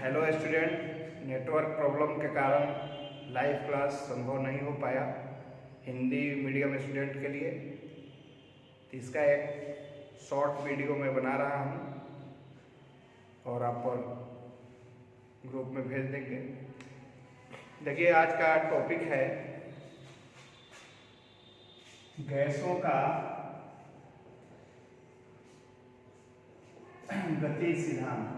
Hello student, network problem के कारण live class संभव नहीं हो पाया हिंदी मीडियम स्टूडेंट के लिए। तो इसका एक शॉर्ट वीडियो मैं बना रहा हूँ और आप पर ग्रुप में भेज देंगे। देखिए, आज का टॉपिक है गैसों का गति सिद्धांत।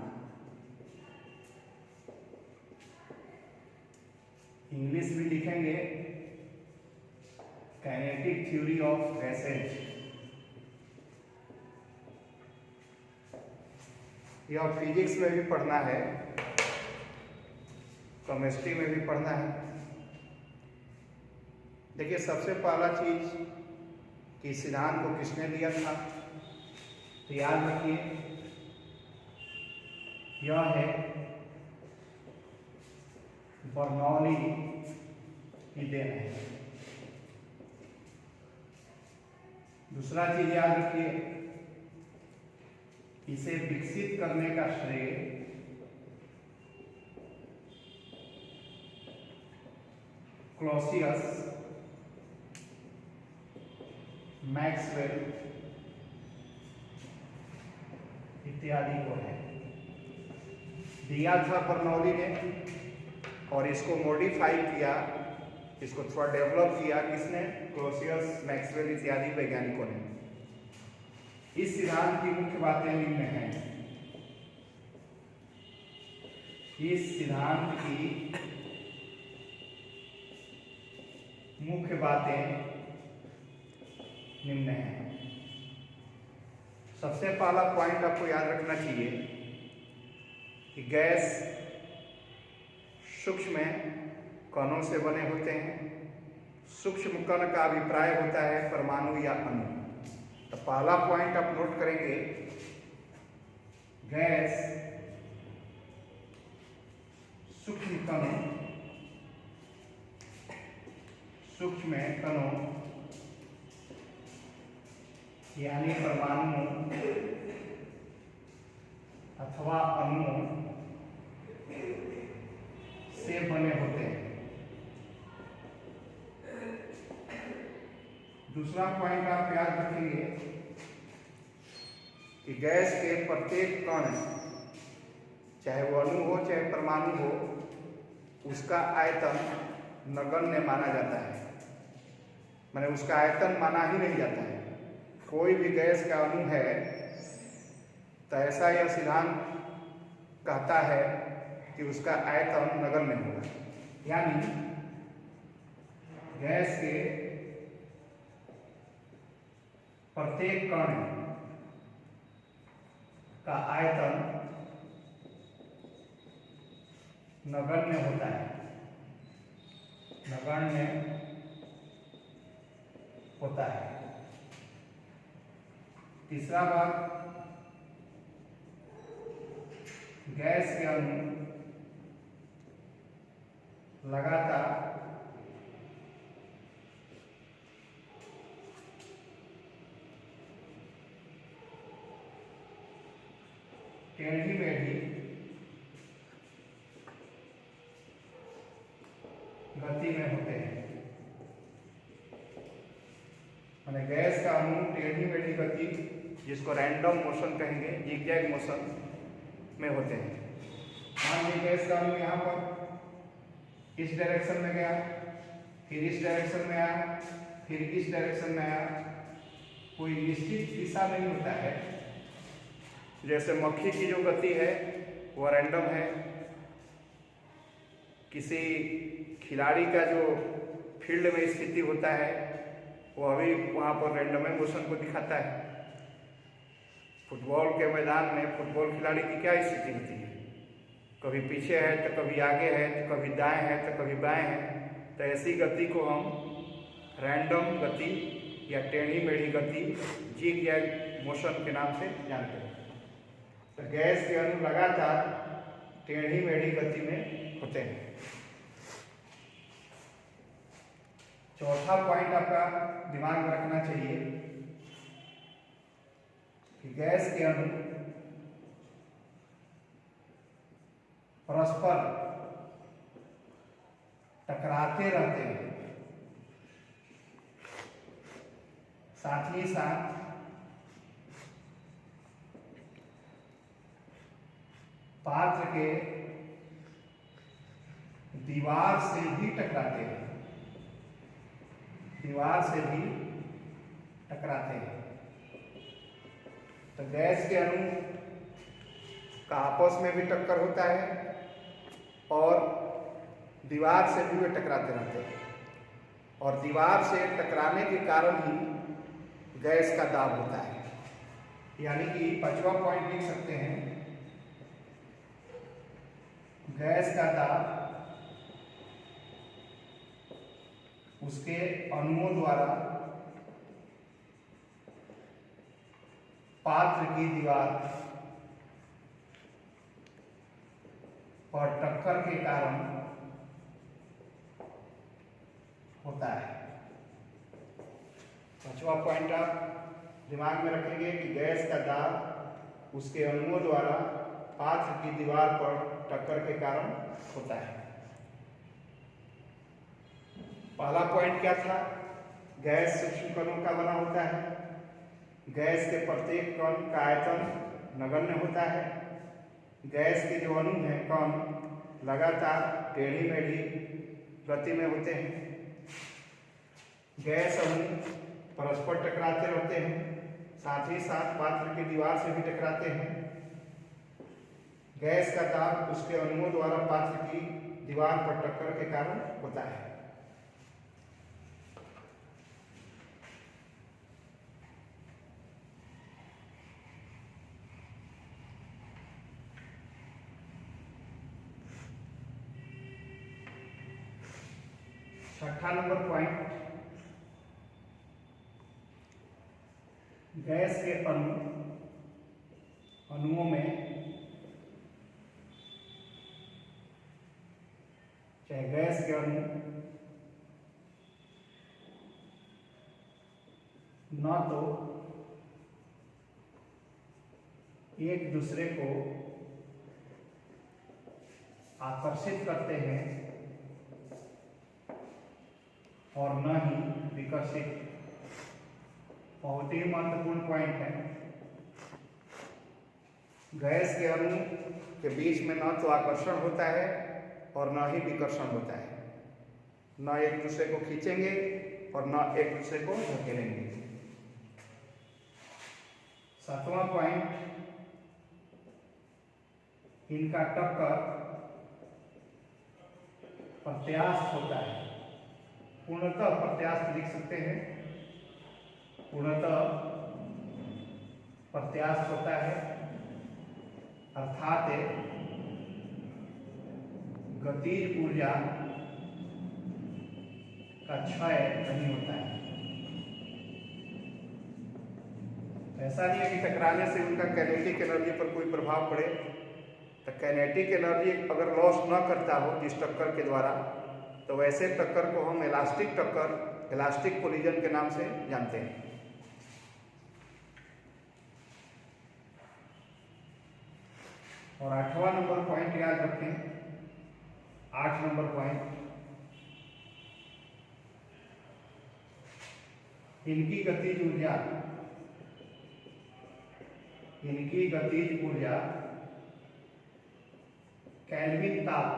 इंग्लिश भी लिखेंगे काइनेटिक थ्योरी ऑफ गैसेज। यह फिजिक्स में भी पढ़ना है, केमिस्ट्री में भी पढ़ना है। देखिए, सबसे पहला चीज कि सिद्धांत को किसने दिया था, तो याद रखिए यह है बर्नौली की देन है। दूसरा चीज याद रखिए, इसे विकसित करने का श्रेय क्लॉसियस, मैक्सवेल इत्यादि को है। दिया था बर्नौली ने और इसको मॉडिफाई किया, इसको थोड़ा डेवलप किया किसने? क्लॉसियस, मैक्सवेल इत्यादि वैज्ञानिकों ने। इस सिद्धांत की मुख्य बातें निम्न हैं। इस सिद्धांत की मुख्य बातें निम्न हैं। सबसे पहला पॉइंट आपको याद रखना चाहिए कि गैस सूक्ष्म कणों से बने होते हैं। सूक्ष्म कण का अभिप्राय होता है परमाणु या अणु। तो पहला पॉइंट आप नोट करेंगे, गैस सूक्ष्म कणों यानी परमाणु अथवा अणुओं से बने होते हैं। दूसरा पॉइंट आप याद रखेंगे कि गैस के प्रत्येक कण, चाहे वो अणु हो चाहे परमाणु हो, उसका आयतन नगण्य माना जाता है। माने उसका आयतन माना ही नहीं जाता है। कोई भी गैस का अणु है तो ऐसा यह सिद्धांत कहता है कि उसका आयतन नगण्य होगा। यानी गैस के प्रत्येक कण का आयतन नगण्य होता है, नगण्य होता है। तीसरा बात, गैस के अणु लगातार टेढ़ी मेढ़ी गति में होते हैं। माने गैस का अणु टेढ़ी मेढ़ी गति, जिसको रैंडम मोशन कहेंगे, जिगजैग मोशन में होते हैं। मान लीजिए गैस का अणु यहाँ पर इस डायरेक्शन में गया, फिर इस डायरेक्शन में आया, फिर इस डायरेक्शन में आया। कोई निश्चित दिशा नहीं होता है। जैसे मक्खी की जो गति है वो रैंडम है। किसी खिलाड़ी का जो फील्ड में स्थिति होता है वो अभी वहाँ पर रैंडम मोशन को दिखाता है। फुटबॉल के मैदान में फुटबॉल खिलाड़ी की क्या स्थिति होती है? कभी पीछे है तो कभी आगे है, तो कभी दाएं है तो कभी बाएं है। तो ऐसी गति को हम रैंडम गति या टेढ़ी मेढ़ी गति, जिग-जैग मोशन के नाम से जानते हैं। तो गैस के अणु लगातार टेढ़ी मेढ़ी गति में होते हैं। चौथा पॉइंट आपका दिमाग में रखना चाहिए कि गैस के अणु परस्पर टकराते रहते हैं, साथ ही साथ पात्र के दीवार से भी टकराते हैं, दीवार से भी टकराते हैं। तो गैस के अणु का आपस में भी टक्कर होता है और दीवार से भी वे टकराते रहते हैं, और दीवार से टकराने के कारण ही गैस का दाब होता है। यानी कि पांचवा पॉइंट लिख सकते हैं, गैस का दाब उसके अणुओं द्वारा पात्र की दीवार पर टक्कर के कारण होता है। पांचवा पॉइंट आप दिमाग में रखेंगे कि गैस का दाब उसके अणुओं द्वारा पात्र की दीवार पर टक्कर के कारण होता है। पहला पॉइंट क्या था? गैस सूक्ष्म कणों का बना होता है। गैस के प्रत्येक कण का आयतन नगण्य होता है। गैस के जो अणु हैं, कण लगातार टेढ़ी मेढ़ी गति में होते हैं। गैस अणु परस्पर टकराते रहते हैं, साथ ही साथ पात्र की दीवार से भी टकराते हैं। गैस का दाब उसके अणुओं द्वारा पात्र की दीवार पर टक्कर के कारण होता है। छठा नंबर पॉइंट, गैस के अणुओं में चाहे गैस के अणु न तो एक दूसरे को आकर्षित करते हैं और न ही विकसित। बहुत ही महत्वपूर्ण पॉइंट है। गैस के अणु के बीच में न तो आकर्षण होता है और न ही विकर्षण होता है। न एक दूसरे को खींचेंगे और न एक दूसरे को धकेलेंगे। सातवां पॉइंट, इनका टक्कर प्रत्यास्थ होता है। पूर्णतः प्रत्यास्थ लिख सकते हैं। पूर्णतः प्रत्यास्थ होता है, अर्थात गतिज ऊर्जा का क्षय नहीं होता है। ऐसा नहीं है कि टकराने से उनका काइनेटिक एनर्जी पर कोई प्रभाव पड़े। तो काइनेटिक एनर्जी अगर लॉस न करता हो जिस टक्कर के द्वारा, तो वैसे टक्कर को हम इलास्टिक टक्कर, इलास्टिक कोलिजन के नाम से जानते हैं। और आठवां नंबर पॉइंट याद रखें। 8 नंबर पॉइंट, इनकी गतिज ऊर्जा केल्विन ताप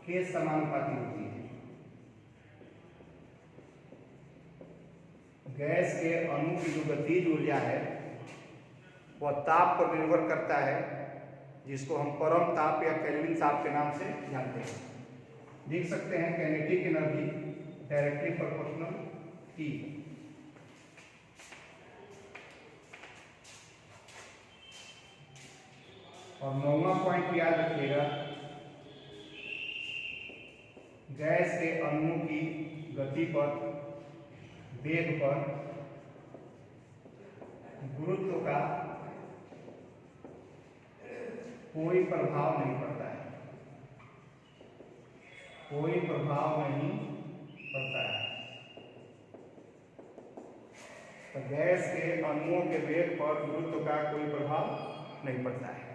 के समानुपाती होती है। गैस के अणु की जो गतिज ऊर्जा है वह ताप पर निर्भर करता है, जिसको हम परम ताप या केल्विन ताप के नाम से जानते हैं। लिख सकते हैं kinetic energy directly proportional T। और 9वां पॉइंट याद रखिएगा, गैस के अणुओं की गति पर, वेग पर गुरुत्व का कोई प्रभाव नहीं पड़ता है। कोई प्रभाव नहीं पड़ता है। तो गैस के अणुओं के वेग पर गुरुत्व का कोई प्रभाव नहीं पड़ता है।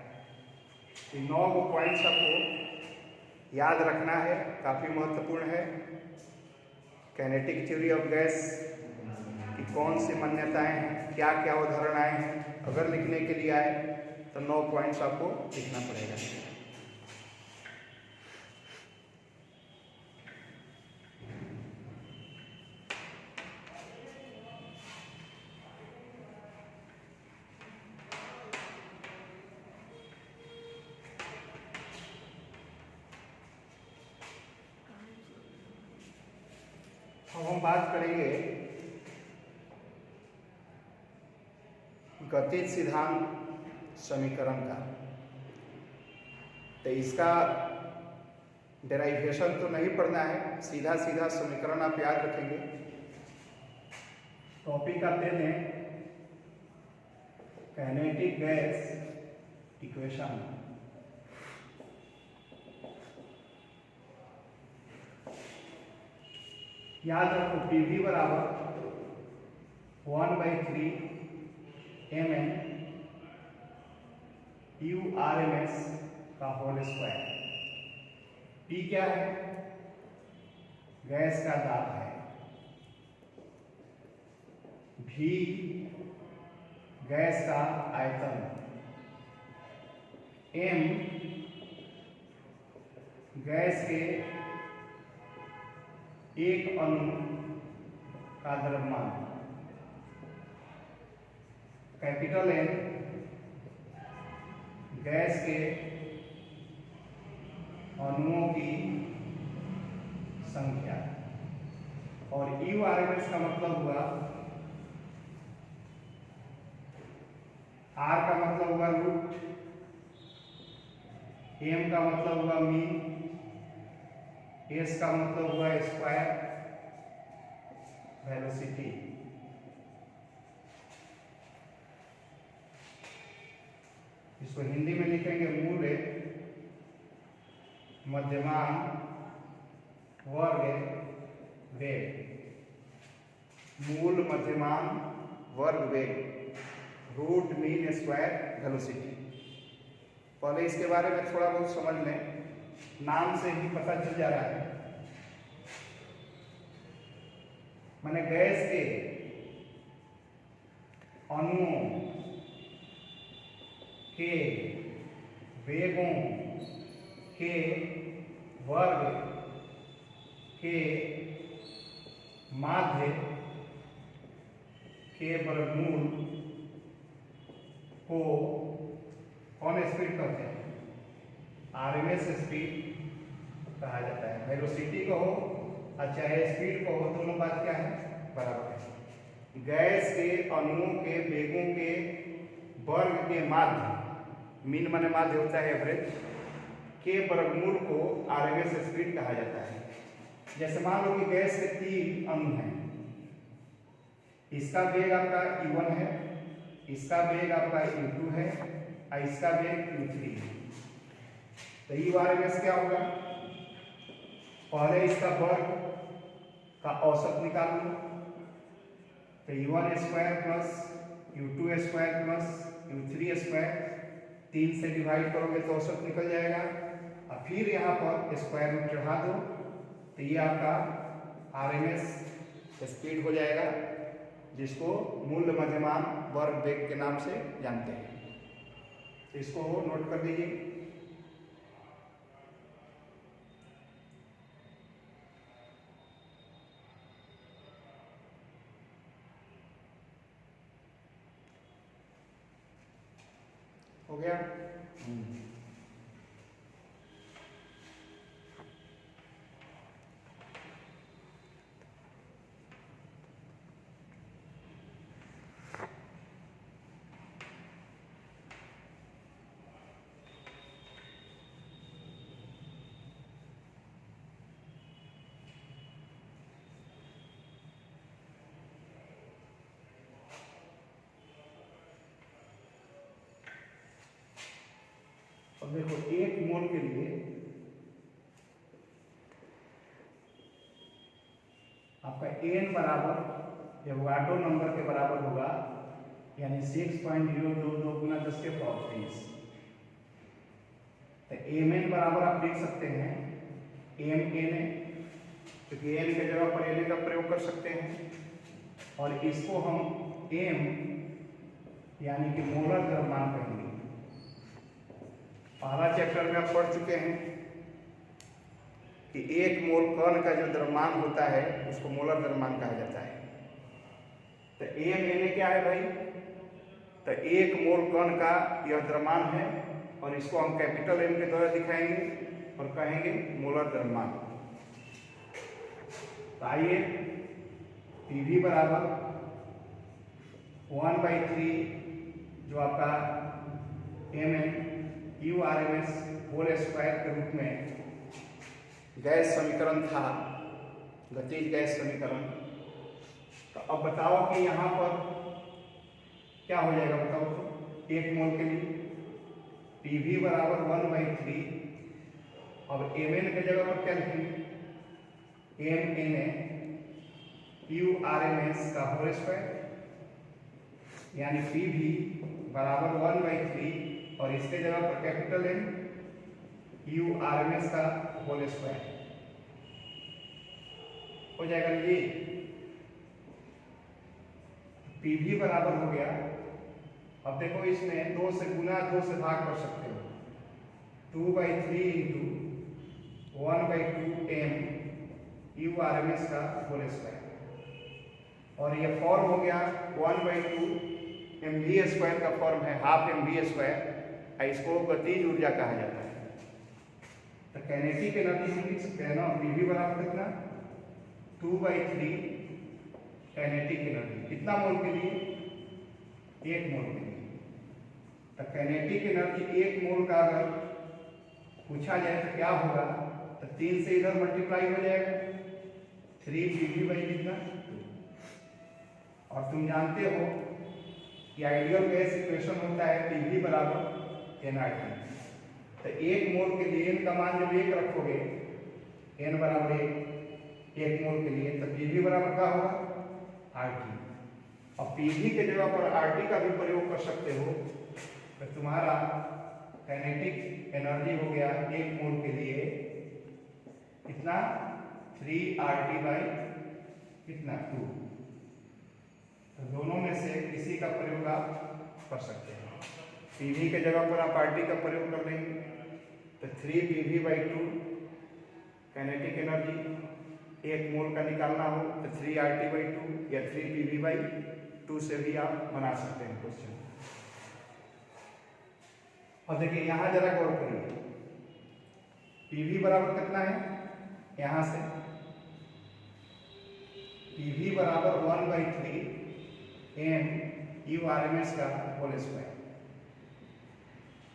9 पॉइंट्स आपको याद रखना है, काफ़ी महत्वपूर्ण है। काइनेटिक थ्योरी ऑफ गैस की कौन सी मान्यताएं हैं, क्या क्या उदाहरणाएं हैं, अगर लिखने के लिए आए तो 9 पॉइंट्स आपको लिखना पड़ेगा। अब हम बात करेंगे गतिज सिद्धांत समीकरण का। तो इसका डेराइवेशन तो नहीं पढ़ना है, सीधा सीधा समीकरण आप याद रखेंगे। टॉपिक आप दे दें काइनेटिक गैस इक्वेशन। याद रखो PV बराबर 1/3 mn URMS का होल स्क्वायर। P क्या है? गैस का दाब है। V गैस का आयतन। M गैस के एक अणु का द्रव्यमान। कैपिटल N गैस के अणुओं की संख्या। और URMS का मतलब हुआ, R का मतलब हुआ रूट, M का मतलब हुआ मीन, S का मतलब हुआ स्क्वायर वेलोसिटी। इसको हिंदी में लिखेंगे मूल मध्यमान वर्ग वेग। मूल मध्यमान वर्ग वेग, रूट मीन स्क्वायर वेलोसिटी। पहले इसके बारे में थोड़ा बहुत समझ लें, नाम से ही पता चल जा रहा है। माने गैस के अणुओं के वेगों के वर्ग के माध्य के वर्गमूल को कौन स्पीड कहते हैं? RMS स्पीड कहा जाता है। वेलोसिटी को हो और चाहे स्पीड को हो, दोनों बात क्या है? बराबर है। गैस के अणुओं के वेगों के वर्ग के माध्य, मीन माने माध्य होता है एवरेज, के वर्गमूल को RMS स्पीड कहा जाता है। जैसे मान लो कि गैस के 3 अणु हैं, इसका वेग आपका E1 है, इसका वेग आपका E2 है और इसका वेग E3 है। तो URMS क्या होगा? पहले इसका वर्ग का औसत निकाल लो, तो U1 square plus U2 square plus U3 square, 3 से डिवाइड करोगे तो औसत निकल जाएगा। और फिर यहाँ पर स्क्वायर रूट चढ़ा दो, तो ये आपका RMS स्पीड हो जाएगा, जिसको मूल मध्यमान वर्ग वेग के नाम से जानते हैं। तो इसको नोट कर लीजिए। हो गया? अब देखो, 1 मोल के लिए आपका N बराबर एवोगाड्रो नंबर के बराबर होगा, यानी 6.022 × 10⁻³ तो एम एन बराबर आप लिख सकते हैं एम एन ए, क्योंकि एन की जगह पर एन का प्रयोग कर सकते हैं, और इसको हम एम यानी कि मोलर द्रव्यमान कहेंगे। पहला चैप्टर में आप पढ़ चुके हैं कि 1 मोल कण का जो द्रव्यमान होता है उसको मोलर द्रव्यमान कहा जाता है। तो एम एन ए क्या है भाई? तो 1 मोल कण का यह द्रव्यमान है, और इसको हम कैपिटल एम के द्वारा दिखाएंगे और कहेंगे मोलर द्रव्यमान। तो आइए, पीवी बराबर 1/3 जो आपका M N U R M S whole square के रूप में गैस समीकरण था, गतिज गैस समीकरण। तो अब बताओ कि यहाँ पर क्या हो जाएगा, बताओ तो। 1 मोल के लिए पीवी बराबर 1/3, अब एम एन के जगह पर क्या लिखेंगे? M N A U R M S का होल स्क्वायर, यानी पीवी बराबर 1/3, और इसके जगह पर capital M U R M S का होल स्क्वायर हो जाएगा ये। पीवी बराबर हो गया, अब देखो इसमें 2 से गुना 2 से भाग कर सकते हो, 2/3 into 1/2 M U R M S का होल स्क्वायर, और ये फॉर्म हो गया 1/2 एम वी स्क्वायर का फॉर्म है, हाफ एम वी स्क्वायर। इसको गतिज ऊर्जा कहा जाता है। तो काइनेटिक एनर्जी हम लिख सकते हैं ना, पीवी बराबर कितना? 2/3 काइनेटिक एनर्जी, कितना मोल के लिए? 1 मोल के लिए। तो काइनेटिक एनर्जी 1 मोल का अगर पूछा जाए तो क्या होगा? तो 3 से इधर मल्टीप्लाई हो जाएगा, 3 पीवी बाई कितना? 2। और तुम जानते हो कि आइडियल गैस इक्वेशन होता है पीवी बराबर एनआरटी। तो 1 मोल के लिए एन का मान जब 1 रखोगे, एन बराबर 1 मोल के लिए, तो पीवी बराबर क्या होगा? आरटी। और पीवी के जगह पर आरटी का भी प्रयोग कर सकते हो, तो तुम्हारा काइनेटिक एनर्जी हो गया 1 मोल के लिए कितना? 3RT बाई कितना? 2। तो दोनों में से किसी का प्रयोग आप कर सकते हैं। पीवी के जगह पर आप आरटी का प्रयोग कर लेंगे, तो 3PV/2 काइनेटिक एनर्जी 1 मोल का निकालना हो तो 3RT/2 या 3PV/2 से भी आप बना सकते हैं क्वेश्चन। और देखिए यहाँ जरा गौर करिए, पीवी बराबर कितना है? यहाँ से पीवी बराबर 1/3 M U R M S का होल स्क्वायर।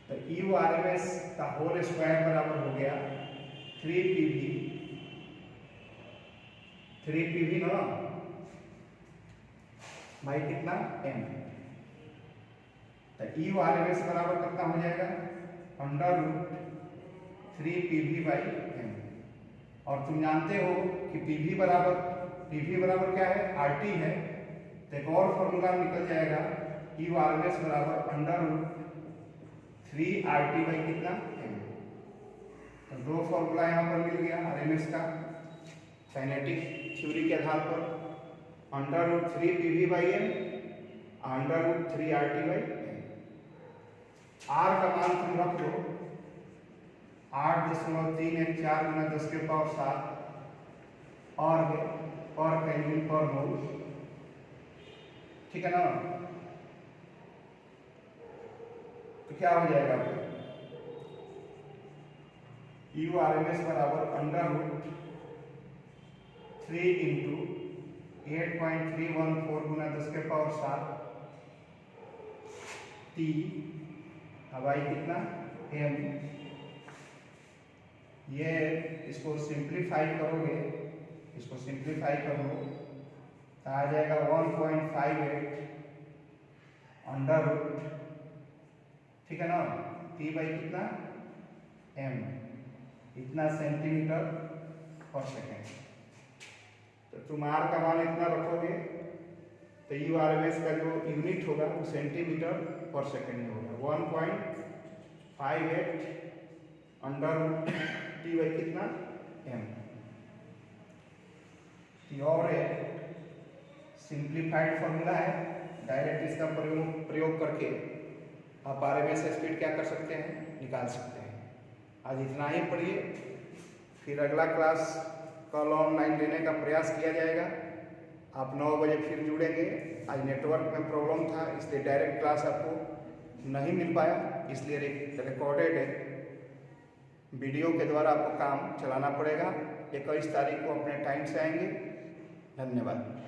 तो यू आर एम एस का होल स्क्वायर बराबर हो गया 3PV ना भाई, कितना? एम। तो यू आर एम एस बराबर कितना हो जाएगा? √3PV/m। और तुम जानते हो कि पीवी बराबर क्या है? आरटी है। तो एक और फॉर्मूला निकल जाएगा, यू आर एम एस बराबर √3RT बाई कितना? m। तो 2 फॉर्मूला यहाँ पर मिल गया आरएमएस का काइनेटिक थ्योरी के आधार पर, √3PV/m, √3RT/m। आर का मान तुम रख दो 8.314 गुना 10 के पावर 7 और पर केल्विन पर मोल, ठीक है ना? तो क्या हो जाएगा? यू आर एम एस बराबर √3 इंटू 8.314 गुना 10 के पावर 7 टी हवाई कितना? एम। ये इसको सिंप्लीफाई करोगे, इसको सिंप्लीफाई करो तो आ जाएगा 1.58 अंडर रूट, ठीक है ना? टी बाई कितना? एम, इतना सेंटीमीटर पर सेकेंड। तो तुम आर का मान इतना रखोगे तो यू आर एम एस का जो यूनिट होगा वो सेंटीमीटर पर सेकेंड में होगा। 1.58 अंडर टी बाई कितना एम। और सिंप्लीफाइड फॉर्मूला है, डायरेक्ट इसका प्रयोग करके आप RMS स्पीड क्या कर सकते हैं, निकाल सकते हैं। आज इतना ही पढ़िए, फिर अगला क्लास कल ऑनलाइन लेने का प्रयास किया जाएगा। आप 9 बजे फिर जुड़ेंगे। आज नेटवर्क में प्रॉब्लम था इसलिए डायरेक्ट क्लास आपको नहीं मिल पाया, इसलिए रिकॉर्डेड वीडियो के द्वारा आपको काम चलाना पड़ेगा। 21 तारीख को अपने टाइम से आएंगे। धन्यवाद।